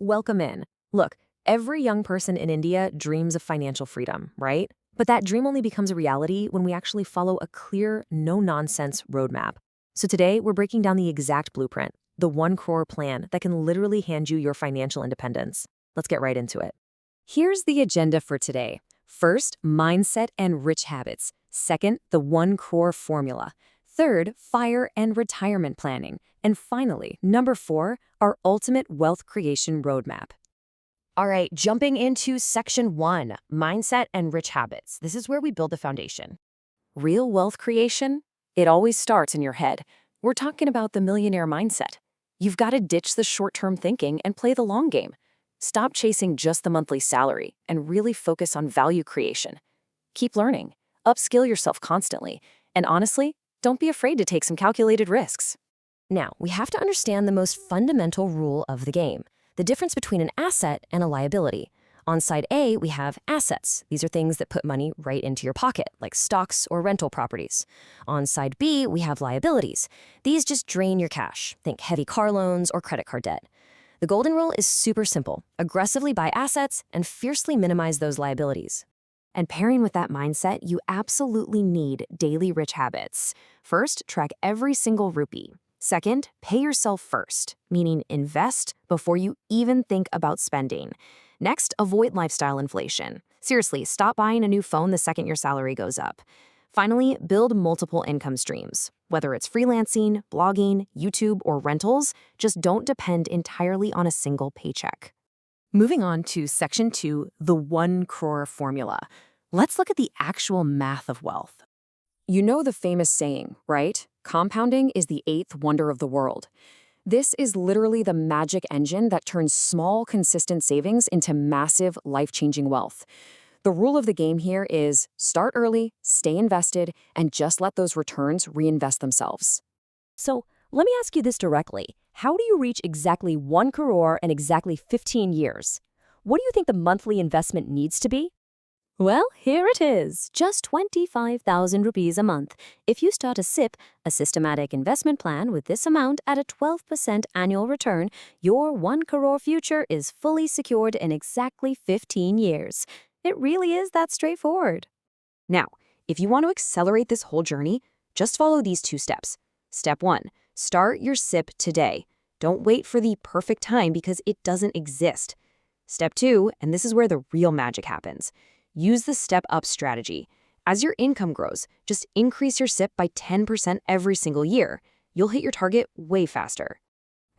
Welcome in. Look, every young person in India dreams of financial freedom, right? But that dream only becomes a reality when we actually follow a clear, no-nonsense roadmap. So today, we're breaking down the exact blueprint, the 1 crore plan that can literally hand you your financial independence. Let's get right into it. Here's the agenda for today. First, mindset and rich habits. Second, the 1 crore formula. Third, fire and retirement planning. And finally, number 4, our ultimate wealth creation roadmap. All right, jumping into section 1, mindset and rich habits. This is where we build the foundation. Real wealth creation? It always starts in your head. We're talking about the millionaire mindset. You've got to ditch the short-term thinking and play the long game. Stop chasing just the monthly salary and really focus on value creation. Keep learning, upskill yourself constantly, and honestly, don't be afraid to take some calculated risks. Now, we have to understand the most fundamental rule of the game, the difference between an asset and a liability. On side A, we have assets. These are things that put money right into your pocket, like stocks or rental properties. On side B, we have liabilities. These just drain your cash. Think heavy car loans or credit card debt. The golden rule is super simple. Aggressively buy assets and fiercely minimize those liabilities. And pairing with that mindset, you absolutely need daily rich habits. First, track every single rupee. Second, pay yourself first, meaning invest before you even think about spending. Next, avoid lifestyle inflation. Seriously, stop buying a new phone the second your salary goes up. Finally, build multiple income streams. Whether it's freelancing, blogging, YouTube, or rentals, just don't depend entirely on a single paycheck. Moving on to section 2, the 1 crore formula. Let's look at the actual math of wealth. You know the famous saying, right? Compounding is the 8th wonder of the world. This is literally the magic engine that turns small, consistent savings into massive, life-changing wealth. The rule of the game here is start early, stay invested, and just let those returns reinvest themselves. So let me ask you this directly. How do you reach exactly 1 crore in exactly 15 years? What do you think the monthly investment needs to be? Well, here it is, just 25,000 rupees a month. If you start a SIP, a systematic investment plan with this amount at a 12% annual return, your 1 crore future is fully secured in exactly 15 years. It really is that straightforward. Now, if you want to accelerate this whole journey, just follow these 2 steps. Step 1, start your SIP today. Don't wait for the perfect time because it doesn't exist. Step 2, and this is where the real magic happens. Use the step-up strategy. As your income grows, just increase your SIP by 10% every single year. You'll hit your target way faster.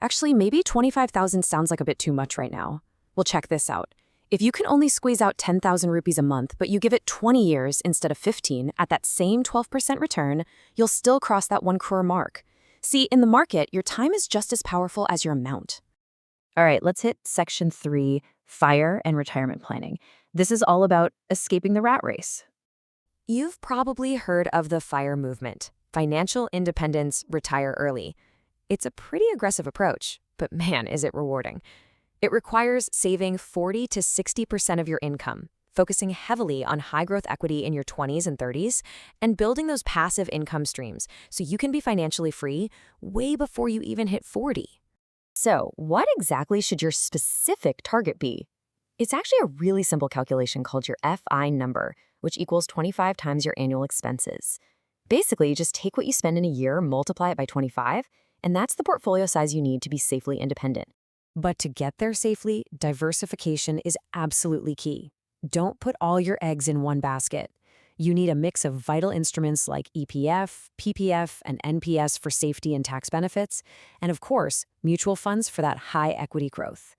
Actually, maybe 25,000 sounds like a bit too much right now. Well, check this out. If you can only squeeze out 10,000 rupees a month, but you give it 20 years instead of 15 at that same 12% return, you'll still cross that 1 crore mark. See, in the market, your time is just as powerful as your amount. All right, let's hit section 3, fire and retirement planning. This is all about escaping the rat race. You've probably heard of the FIRE movement, financial independence, retire early. It's a pretty aggressive approach, but man, is it rewarding. It requires saving 40 to 60% of your income, focusing heavily on high-growth equity in your 20s and 30s, and building those passive income streams so you can be financially free way before you even hit 40. So, what exactly should your specific target be? It's actually a really simple calculation called your FI number, which equals 25 times your annual expenses. Basically, just take what you spend in a year, multiply it by 25, and that's the portfolio size you need to be safely independent. But to get there safely, diversification is absolutely key. Don't put all your eggs in one basket. You need a mix of vital instruments like EPF, PPF, and NPS for safety and tax benefits, and of course, mutual funds for that high equity growth.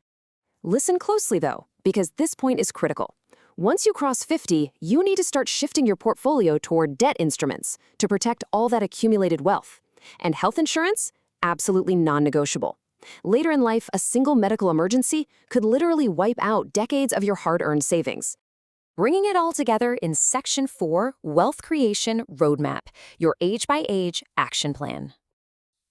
Listen closely though, because this point is critical. Once you cross 50, you need to start shifting your portfolio toward debt instruments to protect all that accumulated wealth. And health insurance? Absolutely non-negotiable. Later in life, a single medical emergency could literally wipe out decades of your hard-earned savings. Bringing it all together in Section 4, Wealth Creation Roadmap, your age-by-age action plan.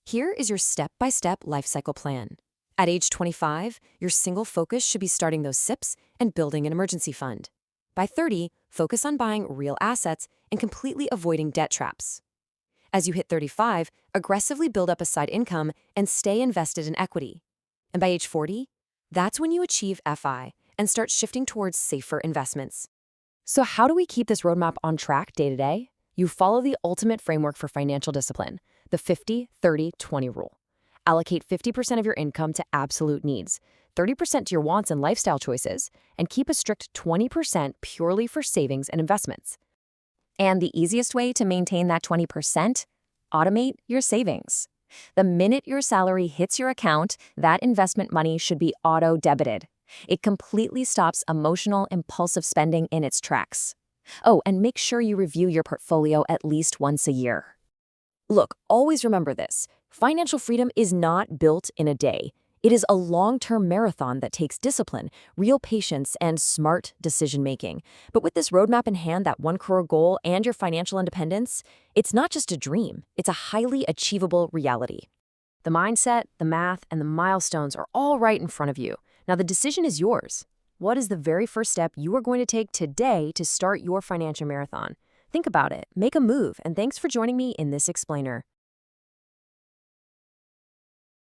Here is your step-by-step life cycle plan. At age 25, your single focus should be starting those SIPs and building an emergency fund. By 30, focus on buying real assets and completely avoiding debt traps. As you hit 35, aggressively build up a side income and stay invested in equity. And by age 40, That's when you achieve FI and start shifting towards safer investments. So how do we keep this roadmap on track day to day? You follow the ultimate framework for financial discipline, the 50-30-20 rule. Allocate 50% of your income to absolute needs, 30% to your wants and lifestyle choices, and keep a strict 20% purely for savings and investments. And the easiest way to maintain that 20%? Automate your savings. The minute your salary hits your account, that investment money should be auto-debited. It completely stops emotional, impulsive spending in its tracks. Oh, and make sure you review your portfolio at least once a year. Look, always remember this. Financial freedom is not built in a day. It is a long-term marathon that takes discipline, real patience, and smart decision-making. But with this roadmap in hand, that 1 crore goal, and your financial independence, it's not just a dream. It's a highly achievable reality. The mindset, the math, and the milestones are all right in front of you. Now the decision is yours. What is the very first step you are going to take today to start your financial marathon? Think about it, make a move, and thanks for joining me in this explainer.